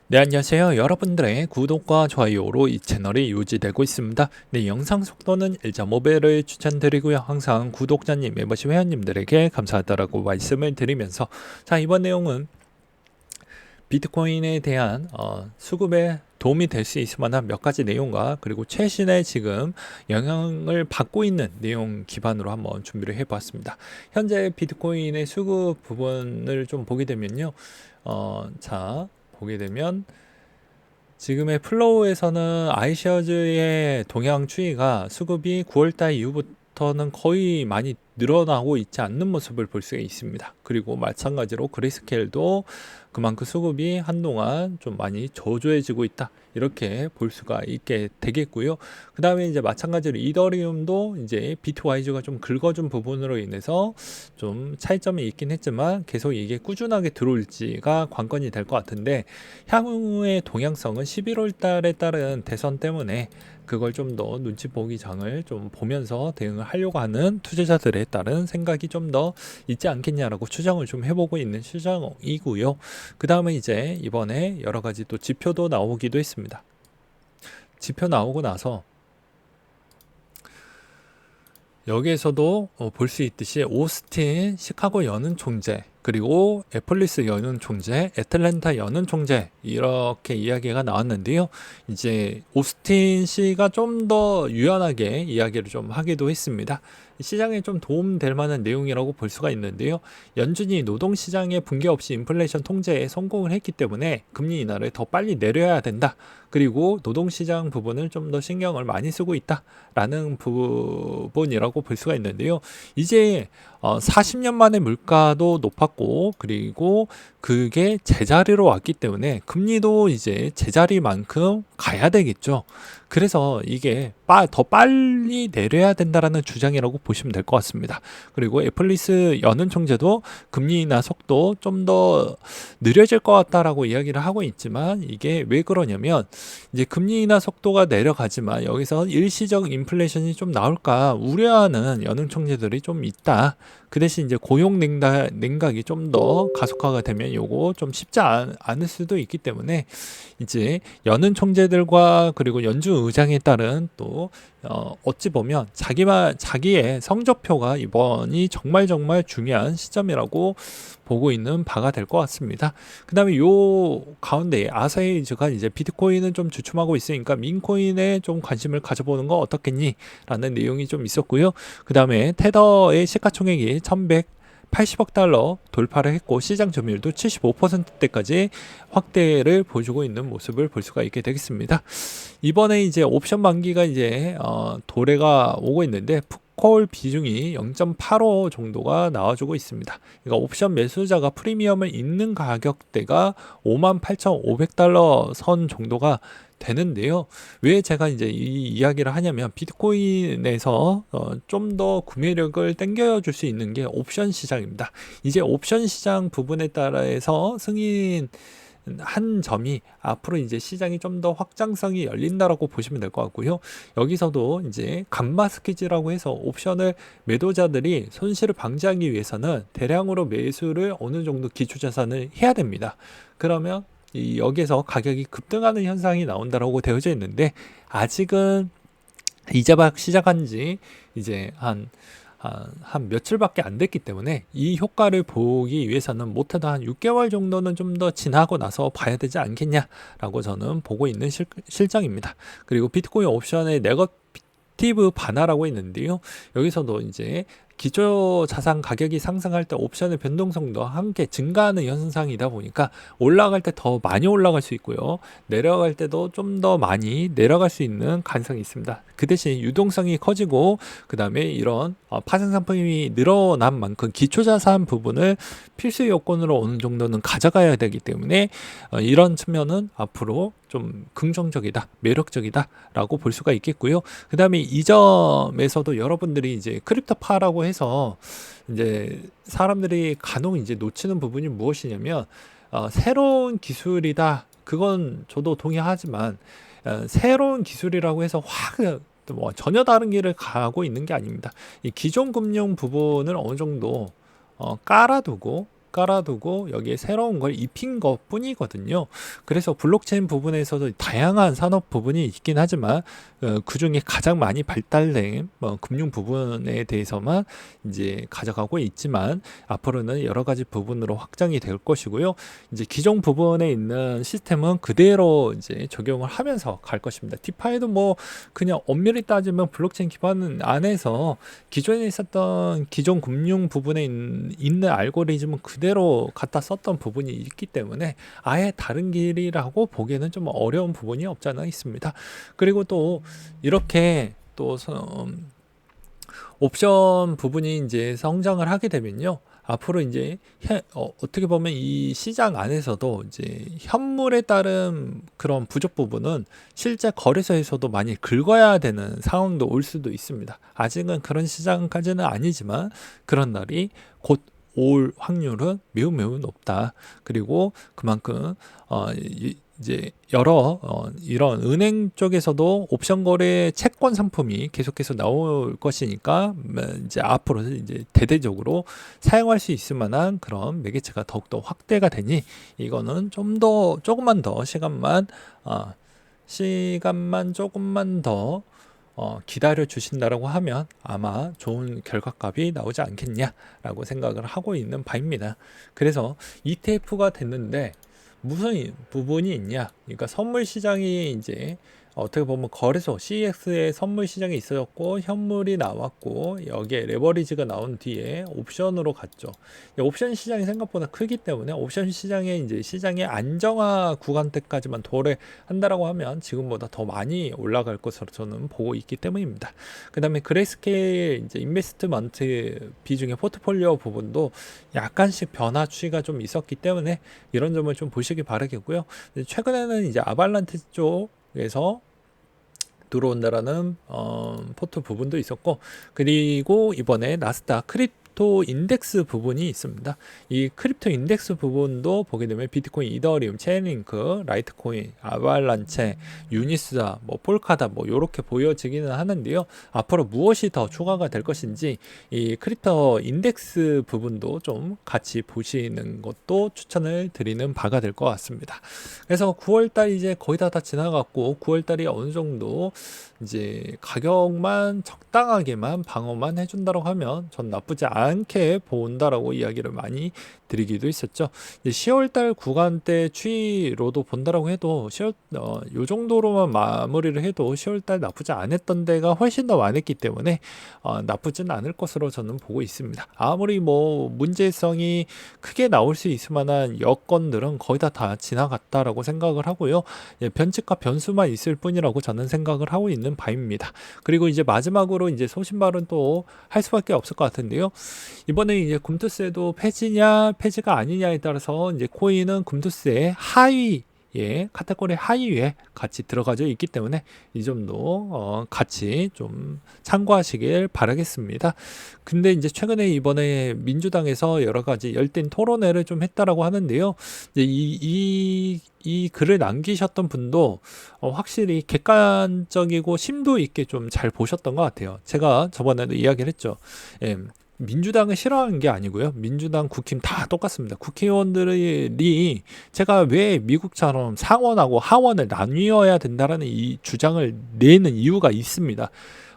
네, 안녕하세요. 여러분들의 구독과 좋아요로 이 채널이 유지되고 있습니다. 네, 영상 속도는 1.5배를 추천드리고요. 항상 구독자님, 멤버십 회원님들에게 감사하다라고 말씀을 드리면서, 자, 이번 내용은 비트코인에 대한 수급에 도움이 될 수 있을 만한 몇 가지 내용과 그리고 최신의 지금 영향을 받고 있는 내용 기반으로 한번 준비를 해봤습니다. 현재 비트코인의 수급 부분을 좀 보게 되면요. 자, 보게 되면 지금의 플로우에서는 아이셔즈의 동향 추이가 수급이 9월달 이후부터는 거의 많이 늘어나고 있지 않는 모습을 볼 수가 있습니다. 그리고 마찬가지로 그레이스케일도 그만큼 수급이 한동안 좀 많이 저조해지고 있다, 이렇게 볼 수가 있게 되겠고요. 그 다음에 이제 마찬가지로 이더리움도 이제 비트와이즈가 좀 긁어준 부분으로 인해서 좀 차이점이 있긴 했지만 계속 이게 꾸준하게 들어올지가 관건이 될 것 같은데, 향후의 동향성은 11월 달에 따른 대선 때문에 그걸 좀 더 눈치 보기 장을 좀 보면서 대응을 하려고 하는 투자자들에 따른 생각이 좀 더 있지 않겠냐라고 추정을 좀 해보고 있는 시장이고요. 그 다음에 이제 이번에 여러 가지 또 지표도 나오기도 했습니다. 지표 나오고 나서 여기에서도 볼 수 있듯이 오스틴 시카고 연은 총재, 그리고 애플리스 연은 총재, 애틀랜타 연은 총재, 이렇게 이야기가 나왔는데요. 이제 오스틴 씨가 좀 더 유연하게 이야기를 좀 하기도 했습니다. 시장에 좀 도움될 만한 내용이라고 볼 수가 있는데요. 연준이 노동시장의 붕괴 없이 인플레이션 통제에 성공을 했기 때문에 금리 인하를 더 빨리 내려야 된다. 그리고 노동시장 부분을 좀 더 신경을 많이 쓰고 있다라는 부분이라고 볼 수가 있는데요. 이제 40년 만에 물가도 높았고, 그리고 그게 제자리로 왔기 때문에 금리도 이제 제자리만큼 가야 되겠죠. 그래서 이게 더 빨리 내려야 된다라는 주장이라고 보시면 될 것 같습니다. 그리고 애플리스 연은 총재도 금리 인하 속도 좀 더 느려질 것 같다라고 이야기를 하고 있지만, 이게 왜 그러냐면 이제 금리 인하 속도가 내려가지만 여기서 일시적 인플레이션이 좀 나올까 우려하는 연은 총재들이 좀 있다. 그 대신 이제 고용 냉각이 좀 더 가속화가 되면 요거 좀 쉽지 않을 수도 있기 때문에, 이제 연은 총재들과 그리고 연준 의장에 따른 또 어찌 보면 자기의 성적표가 이번이 정말 중요한 시점이라고 보고 있는 바가 될 것 같습니다. 그 다음에 요 가운데 아사히즈가 이제 비트코인은 좀 주춤하고 있으니까 민코인에 좀 관심을 가져보는 거 어떻겠니? 라는 내용이 좀 있었고요. 그 다음에 테더의 시가총액이 1180억 달러 돌파를 했고, 시장 점유율도 75%대까지 확대를 보여주고 있는 모습을 볼 수가 있게 되겠습니다. 이번에 이제 옵션 만기가 이제 도래가 오고 있는데, 풋콜 비중이 0.85 정도가 나와주고 있습니다. 그러니까 옵션 매수자가 프리미엄을 잇는 가격대가 58,500달러 선 정도가 되는데요. 왜 제가 이제 이 이야기를 하냐면, 비트코인에서 좀 더 구매력을 땡겨줄 수 있는 게 옵션 시장입니다. 이제 옵션 시장 부분에 따라서 승인 한 점이 앞으로 이제 시장이 좀 더 확장성이 열린다라고 보시면 될 것 같고요. 여기서도 이제 감마 스퀴즈라고 해서 옵션을 매도자들이 손실을 방지하기 위해서는 대량으로 매수를 어느 정도 기초 자산을 해야 됩니다. 그러면 여기에서 가격이 급등하는 현상이 나온다라고 되어져 있는데, 아직은 이제 막 시작한 지 이제 한 며칠밖에 안 됐기 때문에 이 효과를 보기 위해서는 못해도 한 6개월 정도는 좀 더 지나고 나서 봐야 되지 않겠냐라고 저는 보고 있는 실정입니다. 그리고 비트코인 옵션의 네거티브 반화라고 있는데요. 여기서도 이제 기초 자산 가격이 상승할 때 옵션의 변동성도 함께 증가하는 현상이다 보니까 올라갈 때 더 많이 올라갈 수 있고요. 내려갈 때도 좀 더 많이 내려갈 수 있는 가능성이 있습니다. 그 대신 유동성이 커지고, 그 다음에 이런 파생 상품이 늘어난 만큼 기초 자산 부분을 필수 요건으로 어느 정도는 가져가야 되기 때문에 이런 측면은 앞으로 좀 긍정적이다, 매력적이다라고 볼 수가 있겠고요. 그 다음에 이 점에서도 여러분들이 이제 크립토파라고 해서 이제 사람들이 간혹 이제 놓치는 부분이 무엇이냐면, 새로운 기술이다. 그건 저도 동의하지만 새로운 기술이라고 해서 뭐 전혀 다른 길을 가고 있는 게 아닙니다. 이 기존 금융 부분을 어느 정도 깔아두고, 깔아두고 여기에 새로운 걸 입힌 것 뿐이거든요. 그래서 블록체인 부분에서도 다양한 산업 부분이 있긴 하지만 그 중에 가장 많이 발달된 금융 부분에 대해서만 이제 가져가고 있지만 앞으로는 여러 가지 부분으로 확장이 될 것이고요. 이제 기존 부분에 있는 시스템은 그대로 이제 적용을 하면서 갈 것입니다. 디파이도 뭐 그냥 엄밀히 따지면 블록체인 기반 안에서 기존에 있었던 기존 금융 부분에 있는 알고리즘은 그대로 갖다 썼던 부분이 있기 때문에 아예 다른 길이라고 보기에는 좀 어려운 부분이 없지 않아 있습니다. 그리고 또 이렇게 또 옵션 부분이 이제 성장을 하게 되면요. 앞으로 이제 어떻게 보면 이 시장 안에서도 이제 현물에 따른 그런 부족 부분은 실제 거래소에서도 많이 긁어야 되는 상황도 올 수도 있습니다. 아직은 그런 시장까지는 아니지만 그런 날이 곧 올 확률은 매우 매우 높다. 그리고 그만큼 이제 여러 이런 은행 쪽에서도 옵션 거래 채권 상품이 계속해서 나올 것이니까 이제 앞으로 이제 대대적으로 사용할 수 있을 만한 그런 매개체가 더욱더 확대가 되니 이거는 좀 더 조금만 더 시간만 조금만 더 기다려 주신다라고 하면 아마 좋은 결과값이 나오지 않겠냐라고 생각을 하고 있는 바입니다. 그래서 ETF가 됐는데 무슨 부분이 있냐? 그러니까 선물 시장이 이제 어떻게 보면 거래소 CEX의 선물 시장이 있었고 현물이 나왔고 여기에 레버리지가 나온 뒤에 옵션으로 갔죠. 옵션 시장이 생각보다 크기 때문에 옵션 시장에 이제 시장의 안정화 구간대까지만 도래한다라고 하면 지금보다 더 많이 올라갈 것으로 저는 보고 있기 때문입니다. 그다음에 그레이스케일 이제 인베스트먼트 비중의 포트폴리오 부분도 약간씩 변화 추이가 좀 있었기 때문에 이런 점을 좀 보시기 바라겠고요. 최근에는 이제 아발란티 쪽에서 들어온다라는 포트 부분도 있었고, 그리고 이번에 나스닥 크립토 인덱스 부분이 있습니다. 이 크립토 인덱스 부분도 보게 되면 비트코인, 이더리움, 체인링크, 라이트코인, 아발란체, 유니스다, 뭐 폴카다 뭐 이렇게 보여지기는 하는데요. 앞으로 무엇이 더 추가가 될 것인지 이 크립토 인덱스 부분도 좀 같이 보시는 것도 추천을 드리는 바가 될 것 같습니다. 그래서 9월달 이제 거의 다 지나갔고 9월달이 어느 정도 이제 가격만 적당하게만 방어만 해준다고 하면 전 나쁘지 않게 본다라고 이야기를 많이 드리기도 했었죠. 10월달 구간대 추이로도 본다라고 해도 요 정도로만 마무리를 해도 10월달 나쁘지 않았던 데가 훨씬 더 많았기 때문에 나쁘진 않을 것으로 저는 보고 있습니다. 아무리 뭐 문제성이 크게 나올 수 있을 만한 여건들은 거의 다 지나갔다라고 생각을 하고요. 변칙과 변수만 있을 뿐이라고 저는 생각을 하고 있는 바입니다. 그리고 이제 마지막으로 이제 소신발언 또 할 수밖에 없을 것 같은데요. 이번에 이제 금투세도 폐지냐 폐지가 아니냐에 따라서 이제 코인은 금투세의 하위 카테고리 하위에 같이 들어가져 있기 때문에 이 점도 같이 좀 참고하시길 바라겠습니다. 근데 이제 최근에 이번에 민주당에서 여러 가지 열띤 토론회를 좀 했다라고 하는데요. 이제 이 글을 남기셨던 분도 확실히 객관적이고 심도 있게 좀 잘 보셨던 것 같아요. 제가 저번에도 이야기를 했죠. 민주당을 싫어하는 게 아니고요. 민주당, 국힘 다 똑같습니다. 국회의원들이 제가 왜 미국처럼 상원하고 하원을 나뉘어야 된다라는 이 주장을 내는 이유가 있습니다.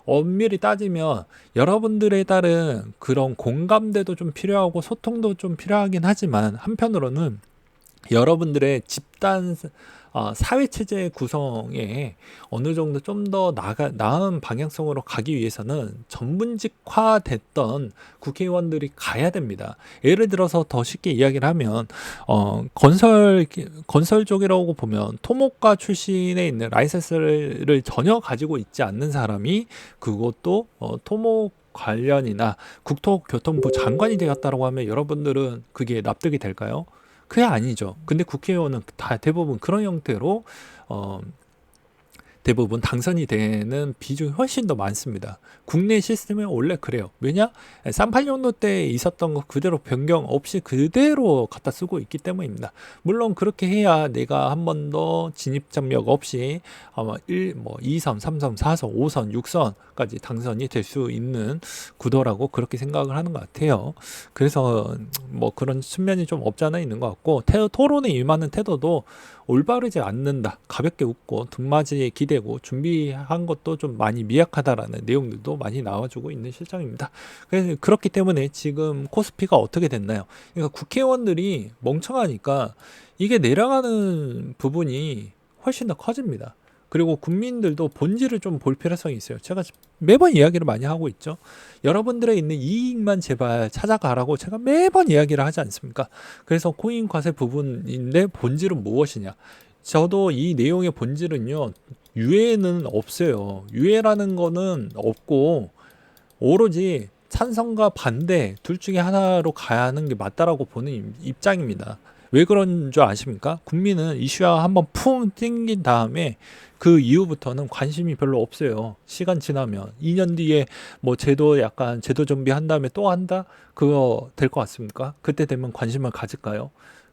엄밀히 따지면 여러분들에 따른 그런 공감대도 좀 필요하고 소통도 좀 필요하긴 하지만 한편으로는 여러분들의 집단 사회체제 구성에 어느 정도 좀 더 나은 방향성으로 가기 위해서는 전문직화 됐던 국회의원들이 가야 됩니다. 예를 들어서 더 쉽게 이야기를 하면 건설 쪽이라고 보면 토목과 출신에 있는 라이센스를 전혀 가지고 있지 않는 사람이 그것도 토목 관련이나 국토교통부 장관이 되었다고 하면 여러분들은 그게 납득이 될까요? 그게 아니죠. 근데 국회의원은 다 대부분 그런 형태로 대부분 당선이 되는 비중이 훨씬 더 많습니다. 국내 시스템은 원래 그래요. 왜냐? 386로 때 있었던 거 그대로 변경 없이 그대로 갖다 쓰고 있기 때문입니다. 물론 그렇게 해야 내가 한 번 더 진입 장벽 없이 아마 2선, 3선, 4선, 5선, 6선까지 당선이 될 수 있는 구도라고 그렇게 생각을 하는 것 같아요. 그래서 뭐 그런 측면이 좀 없지 않아 있는 것 같고, 토론에 임하는 태도도 올바르지 않는다. 가볍게 웃고 등맞이에 기대고 준비한 것도 좀 많이 미약하다라는 내용들도 많이 나와주고 있는 실정입니다. 그래서 그렇기 때문에 지금 코스피가 어떻게 됐나요? 그러니까 국회의원들이 멍청하니까 이게 내려가는 부분이 훨씬 더 커집니다. 그리고 국민들도 본질을 좀 볼 필요성이 있어요. 제가 매번 이야기를 많이 하고 있죠. 여러분들의 있는 이익만 제발 찾아가라고 제가 매번 이야기를 하지 않습니까? 그래서 코인 과세 부분인데 본질은 무엇이냐? 저도 이 내용의 본질은요, 유예는 없어요. 유예라는 거는 없고 오로지 찬성과 반대 둘 중에 하나로 가야 하는 게 맞다라고 보는 입장입니다. 왜 그런 줄 아십니까? 국민은 이슈화 한번 푹 땡긴 다음에 그 이후부터는 관심이 별로 없어요. 시간 지나면 2년 뒤에 뭐 제도 약간 제도 정비한 다음에 또 한다? 그거 될 것 같습니까? 그때 되면 관심을 가질까요?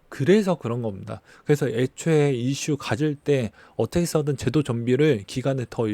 그래서 그런 겁니다. 그래서 애초에 이슈 가질 때 어떻게 해서든 제도 정비를 기간을 더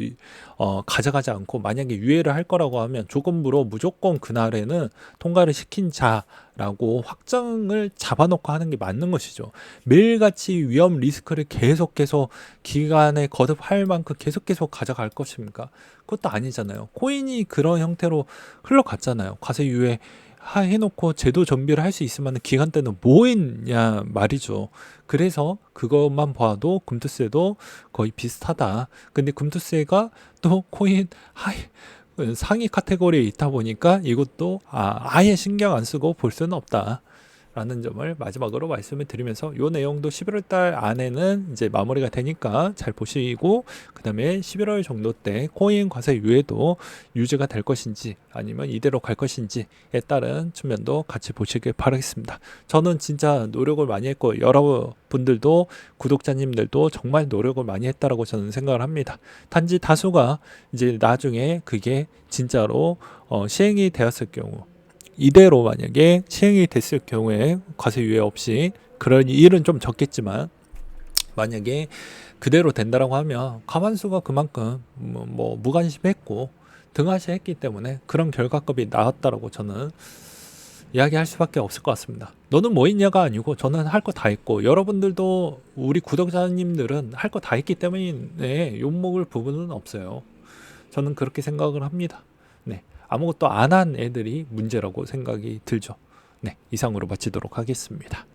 가져가지 않고, 만약에 유예를 할 거라고 하면 조건부로 무조건 그날에는 통과를 시킨 자라고 확정을 잡아놓고 하는 게 맞는 것이죠. 매일같이 위험 리스크를 계속해서 기간에 거듭할 만큼 계속 가져갈 것입니까? 그것도 아니잖아요. 코인이 그런 형태로 흘러갔잖아요. 과세 유예 해놓고 제도 정비를 할 수 있으면 기간대는 뭐 했냐 말이죠. 그래서 그것만 봐도 금투세도 거의 비슷하다. 근데 금투세가 또 코인 상위 카테고리에 있다 보니까 이것도 아예 신경 안 쓰고 볼 수는 없다 라는 점을 마지막으로 말씀을 드리면서, 요 내용도 11월 달 안에는 이제 마무리가 되니까 잘 보시고, 그 다음에 11월 정도 때 코인 과세 유예도 유지가 될 것인지 아니면 이대로 갈 것인지에 따른 측면도 같이 보시길 바라겠습니다. 저는 진짜 노력을 많이 했고, 여러분들도 구독자님들도 정말 노력을 많이 했다라고 저는 생각을 합니다. 단지 다수가 이제 나중에 그게 진짜로 시행이 되었을 경우, 이대로 만약에 시행이 됐을 경우에 과세 유예 없이, 그런 일은 좀 적겠지만 만약에 그대로 된다라고 하면 과반수가 그만큼 뭐 무관심했고 등하시했기 때문에 그런 결과급이 나왔다라고 저는 이야기할 수밖에 없을 것 같습니다. 너는 뭐 있냐가 아니고 저는 할 거 다 했고, 여러분들도 우리 구독자님들은 할 거 다 했기 때문에 욕먹을 부분은 없어요. 저는 그렇게 생각을 합니다. 네. 아무것도 안 한 애들이 문제라고 생각이 들죠. 네, 이상으로 마치도록 하겠습니다.